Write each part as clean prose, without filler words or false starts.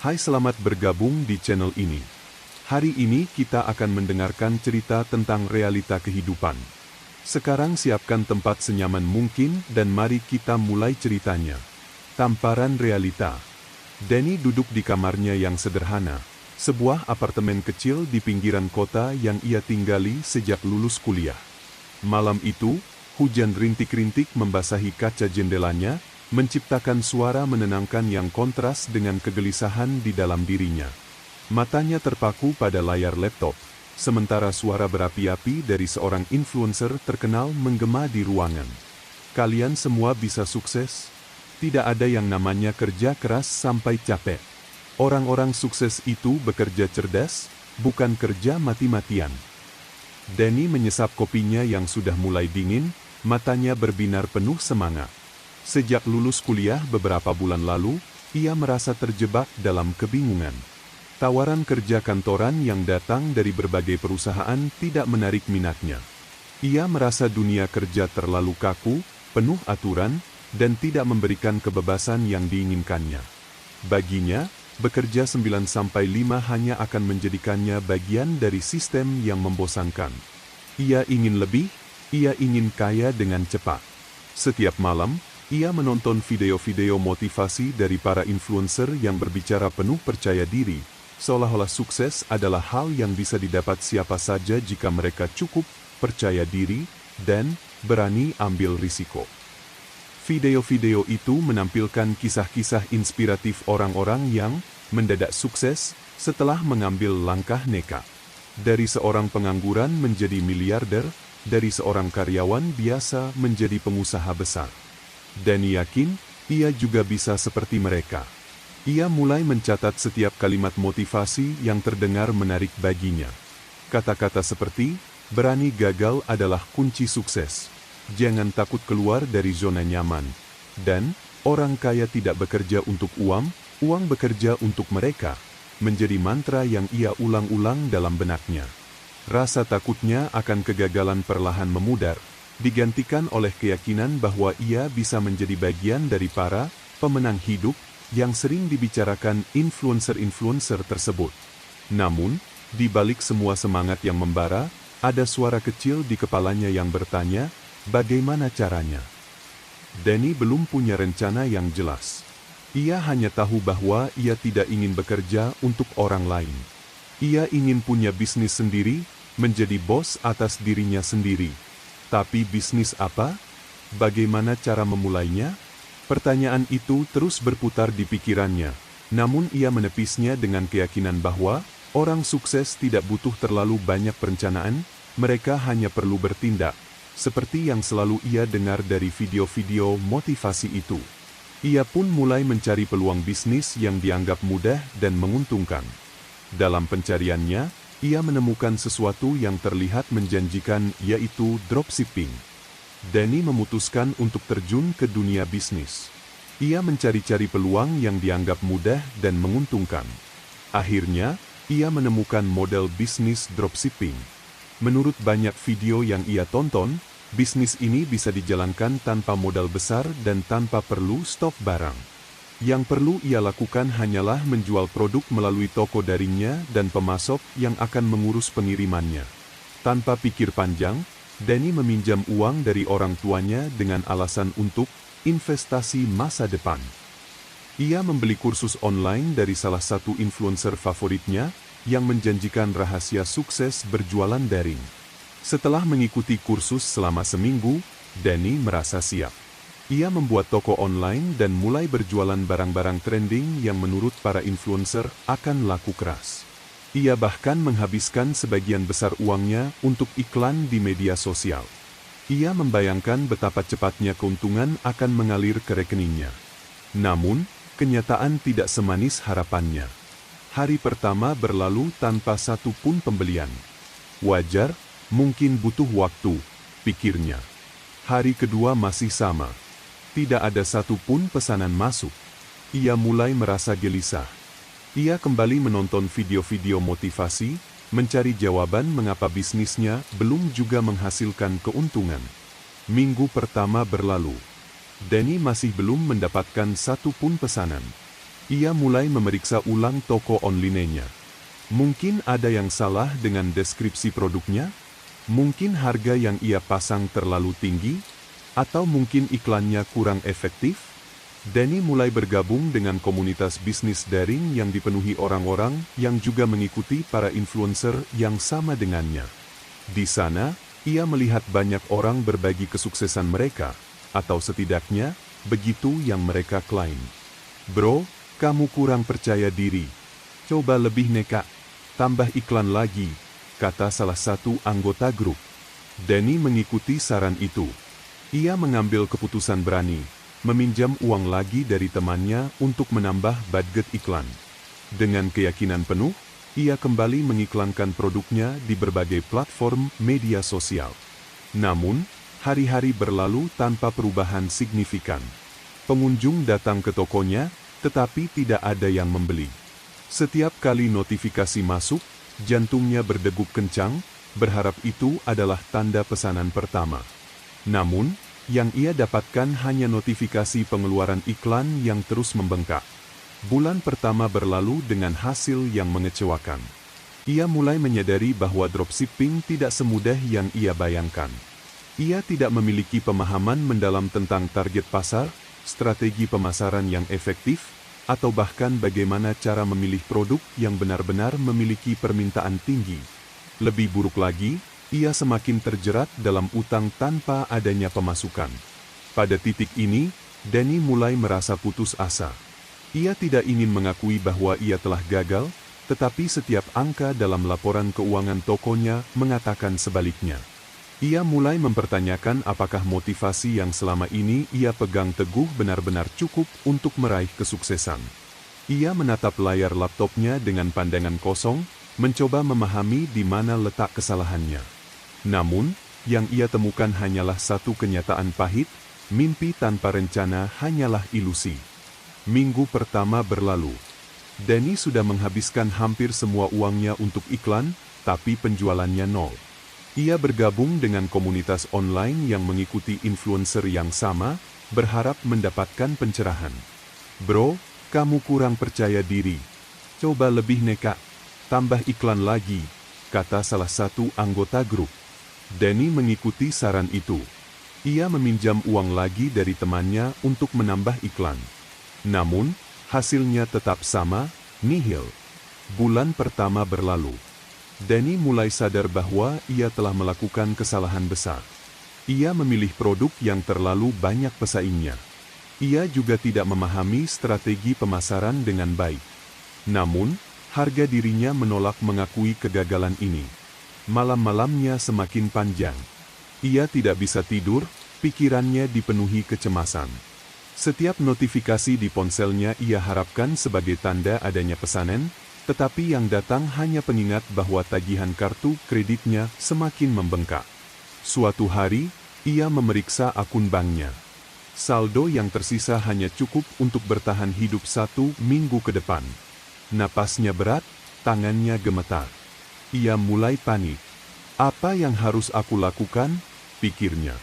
Hai, selamat bergabung di channel ini. Hari ini kita akan mendengarkan cerita tentang realita kehidupan. Sekarang siapkan tempat senyaman mungkin dan mari kita mulai ceritanya. Tamparan realita. Danny duduk di kamarnya yang sederhana, sebuah apartemen kecil di pinggiran kota yang ia tinggali sejak lulus kuliah. Malam itu, hujan rintik-rintik membasahi kaca jendelanya, menciptakan suara menenangkan yang kontras dengan kegelisahan di dalam dirinya. Matanya terpaku pada layar laptop, sementara suara berapi-api dari seorang influencer terkenal menggema di ruangan. Kalian semua bisa sukses? Tidak ada yang namanya kerja keras sampai capek. Orang-orang sukses itu bekerja cerdas, bukan kerja mati-matian. Danny menyesap kopinya yang sudah mulai dingin, matanya berbinar penuh semangat. Sejak lulus kuliah beberapa bulan lalu, ia merasa terjebak dalam kebingungan. Tawaran kerja kantoran yang datang dari berbagai perusahaan tidak menarik minatnya. Ia merasa dunia kerja terlalu kaku, penuh aturan, dan tidak memberikan kebebasan yang diinginkannya. Baginya, bekerja 9-5 hanya akan menjadikannya bagian dari sistem yang membosankan. Ia ingin lebih, ia ingin kaya dengan cepat. Setiap malam, ia menonton video-video motivasi dari para influencer yang berbicara penuh percaya diri, seolah-olah sukses adalah hal yang bisa didapat siapa saja jika mereka cukup percaya diri dan berani ambil risiko. Video-video itu menampilkan kisah-kisah inspiratif orang-orang yang mendadak sukses setelah mengambil langkah nekat. Dari seorang pengangguran menjadi miliarder, dari seorang karyawan biasa menjadi pengusaha besar. Dan yakin, ia juga bisa seperti mereka. Ia mulai mencatat setiap kalimat motivasi yang terdengar menarik baginya. Kata-kata seperti, berani gagal adalah kunci sukses. Jangan takut keluar dari zona nyaman. Dan, orang kaya tidak bekerja untuk uang bekerja untuk mereka. Menjadi mantra yang ia ulang-ulang dalam benaknya. Rasa takutnya akan kegagalan perlahan memudar, digantikan oleh keyakinan bahwa ia bisa menjadi bagian dari para pemenang hidup yang sering dibicarakan influencer-influencer tersebut. Namun, di balik semua semangat yang membara, ada suara kecil di kepalanya yang bertanya, bagaimana caranya? Danny belum punya rencana yang jelas. Ia hanya tahu bahwa ia tidak ingin bekerja untuk orang lain. Ia ingin punya bisnis sendiri, menjadi bos atas dirinya sendiri. Tapi bisnis apa? Bagaimana cara memulainya? Pertanyaan itu terus berputar di pikirannya. Namun ia menepisnya dengan keyakinan bahwa orang sukses tidak butuh terlalu banyak perencanaan, mereka hanya perlu bertindak. Seperti yang selalu ia dengar dari video-video motivasi itu. Ia pun mulai mencari peluang bisnis yang dianggap mudah dan menguntungkan. Dalam pencariannya, ia menemukan sesuatu yang terlihat menjanjikan, yaitu dropshipping. Danny memutuskan untuk terjun ke dunia bisnis. Ia mencari-cari peluang yang dianggap mudah dan menguntungkan. Akhirnya, ia menemukan model bisnis dropshipping. Menurut banyak video yang ia tonton, bisnis ini bisa dijalankan tanpa modal besar dan tanpa perlu stok barang. Yang perlu ia lakukan hanyalah menjual produk melalui toko daringnya dan pemasok yang akan mengurus pengirimannya. Tanpa pikir panjang, Danny meminjam uang dari orang tuanya dengan alasan untuk investasi masa depan. Ia membeli kursus online dari salah satu influencer favoritnya yang menjanjikan rahasia sukses berjualan daring. Setelah mengikuti kursus selama seminggu, Danny merasa siap. Ia membuat toko online dan mulai berjualan barang-barang trending yang menurut para influencer akan laku keras. Ia bahkan menghabiskan sebagian besar uangnya untuk iklan di media sosial. Ia membayangkan betapa cepatnya keuntungan akan mengalir ke rekeningnya. Namun, kenyataan tidak semanis harapannya. Hari pertama berlalu tanpa satu pun pembelian. Wajar, mungkin butuh waktu, pikirnya. Hari kedua masih sama. Tidak ada satu pun pesanan masuk. Ia mulai merasa gelisah. Ia kembali menonton video-video motivasi, mencari jawaban mengapa bisnisnya belum juga menghasilkan keuntungan. Minggu pertama berlalu. Danny masih belum mendapatkan satu pun pesanan. Ia mulai memeriksa ulang toko online-nya. Mungkin ada yang salah dengan deskripsi produknya? Mungkin harga yang ia pasang terlalu tinggi? Atau mungkin iklannya kurang efektif? Danny mulai bergabung dengan komunitas bisnis daring yang dipenuhi orang-orang yang juga mengikuti para influencer yang sama dengannya. Di sana, ia melihat banyak orang berbagi kesuksesan mereka, atau setidaknya, begitu yang mereka klaim. Bro, kamu kurang percaya diri. Coba lebih nekat. Tambah iklan lagi, kata salah satu anggota grup. Danny mengikuti saran itu. Ia mengambil keputusan berani, meminjam uang lagi dari temannya untuk menambah budget iklan. Dengan keyakinan penuh, ia kembali mengiklankan produknya di berbagai platform media sosial. Namun, hari-hari berlalu tanpa perubahan signifikan. Pengunjung datang ke tokonya, tetapi tidak ada yang membeli. Setiap kali notifikasi masuk, jantungnya berdegup kencang, berharap itu adalah tanda pesanan pertama. Namun, yang ia dapatkan hanya notifikasi pengeluaran iklan yang terus membengkak. Bulan pertama berlalu dengan hasil yang mengecewakan. Ia mulai menyadari bahwa dropshipping tidak semudah yang ia bayangkan. Ia tidak memiliki pemahaman mendalam tentang target pasar, strategi pemasaran yang efektif, atau bahkan bagaimana cara memilih produk yang benar-benar memiliki permintaan tinggi. Lebih buruk lagi, ia semakin terjerat dalam utang tanpa adanya pemasukan. Pada titik ini, Danny mulai merasa putus asa. Ia tidak ingin mengakui bahwa ia telah gagal, tetapi setiap angka dalam laporan keuangan tokonya mengatakan sebaliknya. Ia mulai mempertanyakan apakah motivasi yang selama ini ia pegang teguh benar-benar cukup untuk meraih kesuksesan. Ia menatap layar laptopnya dengan pandangan kosong, mencoba memahami di mana letak kesalahannya. Namun, yang ia temukan hanyalah satu kenyataan pahit, mimpi tanpa rencana hanyalah ilusi. Minggu pertama berlalu. Danny sudah menghabiskan hampir semua uangnya untuk iklan, tapi penjualannya nol. Ia bergabung dengan komunitas online yang mengikuti influencer yang sama, berharap mendapatkan pencerahan. Bro, kamu kurang percaya diri. Coba lebih nekat. Tambah iklan lagi, kata salah satu anggota grup. Danny mengikuti saran itu. Ia meminjam uang lagi dari temannya untuk menambah iklan. Namun, hasilnya tetap sama, nihil. Bulan pertama berlalu. Danny mulai sadar bahwa ia telah melakukan kesalahan besar. Ia memilih produk yang terlalu banyak pesaingnya. Ia juga tidak memahami strategi pemasaran dengan baik. Namun, harga dirinya menolak mengakui kegagalan ini. Malam-malamnya semakin panjang. Ia tidak bisa tidur, pikirannya dipenuhi kecemasan. Setiap notifikasi di ponselnya ia harapkan sebagai tanda adanya pesanan, tetapi yang datang hanya pengingat bahwa tagihan kartu kreditnya semakin membengkak. Suatu hari, ia memeriksa akun banknya. Saldo yang tersisa hanya cukup untuk bertahan hidup 1 minggu ke depan. Napasnya berat, tangannya gemetar. Ia mulai panik. Apa yang harus aku lakukan? Pikirnya.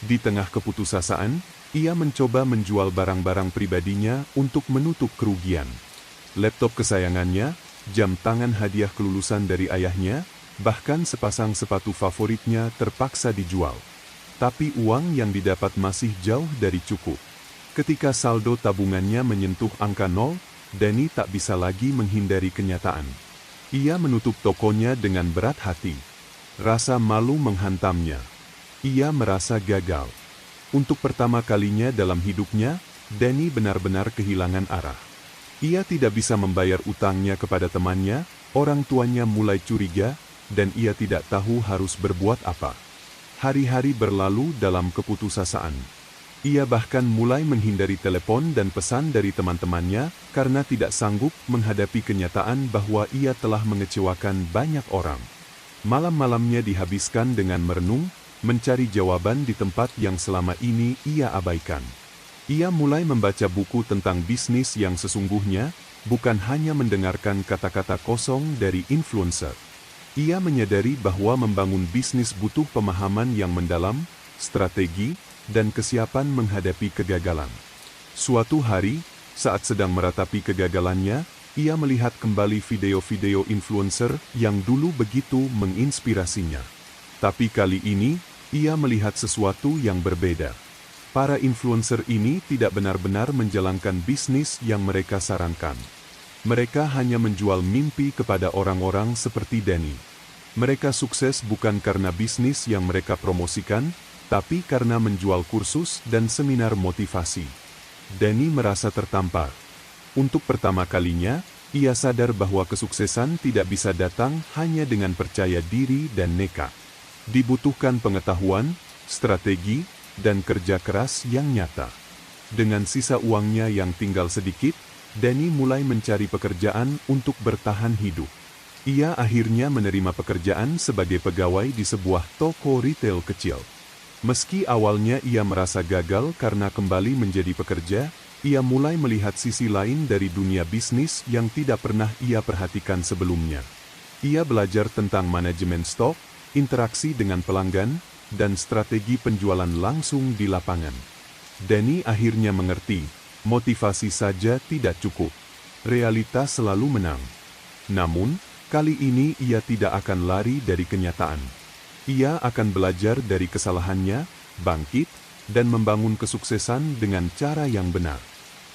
Di tengah keputusasaan, ia mencoba menjual barang-barang pribadinya untuk menutup kerugian. Laptop kesayangannya, jam tangan hadiah kelulusan dari ayahnya, bahkan sepasang sepatu favoritnya terpaksa dijual. Tapi uang yang didapat masih jauh dari cukup. Ketika saldo tabungannya menyentuh angka 0, Danny tak bisa lagi menghindari kenyataan. Ia menutup tokonya dengan berat hati. Rasa malu menghantamnya. Ia merasa gagal. Untuk pertama kalinya dalam hidupnya, Danny benar-benar kehilangan arah. Ia tidak bisa membayar utangnya kepada temannya, orang tuanya mulai curiga, dan ia tidak tahu harus berbuat apa. Hari-hari berlalu dalam keputusasaan. Ia bahkan mulai menghindari telepon dan pesan dari teman-temannya, karena tidak sanggup menghadapi kenyataan bahwa ia telah mengecewakan banyak orang. Malam-malamnya dihabiskan dengan merenung, mencari jawaban di tempat yang selama ini ia abaikan. Ia mulai membaca buku tentang bisnis yang sesungguhnya, bukan hanya mendengarkan kata-kata kosong dari influencer. Ia menyadari bahwa membangun bisnis butuh pemahaman yang mendalam, strategi, dan kesiapan menghadapi kegagalan. Suatu hari, Saat sedang meratapi kegagalannya, ia melihat kembali video-video influencer yang dulu begitu menginspirasinya. Tapi kali ini, ia melihat sesuatu yang berbeda. Para influencer ini tidak benar-benar menjalankan bisnis yang mereka sarankan. Mereka hanya menjual mimpi kepada orang-orang seperti Danny. Mereka sukses bukan karena bisnis yang mereka promosikan, tapi karena menjual kursus dan seminar motivasi. Danny merasa tertampar. Untuk pertama kalinya, ia sadar bahwa kesuksesan tidak bisa datang hanya dengan percaya diri dan nekat. Dibutuhkan pengetahuan, strategi, dan kerja keras yang nyata. Dengan sisa uangnya yang tinggal sedikit, Danny mulai mencari pekerjaan untuk bertahan hidup. Ia akhirnya menerima pekerjaan sebagai pegawai di sebuah toko retail kecil. Meski awalnya ia merasa gagal karena kembali menjadi pekerja, ia mulai melihat sisi lain dari dunia bisnis yang tidak pernah ia perhatikan sebelumnya. Ia belajar tentang manajemen stok, interaksi dengan pelanggan, dan strategi penjualan langsung di lapangan. Danny akhirnya mengerti, motivasi saja tidak cukup. Realitas selalu menang. Namun, kali ini ia tidak akan lari dari kenyataan. Ia akan belajar dari kesalahannya, bangkit, dan membangun kesuksesan dengan cara yang benar.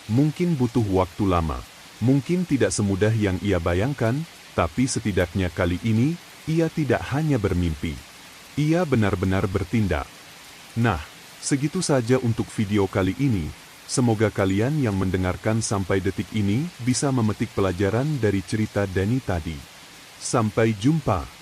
Mungkin butuh waktu lama, mungkin tidak semudah yang ia bayangkan, tapi setidaknya kali ini, ia tidak hanya bermimpi. Ia benar-benar bertindak. Nah, segitu saja untuk video kali ini. Semoga kalian yang mendengarkan sampai detik ini bisa memetik pelajaran dari cerita Danny tadi. Sampai jumpa.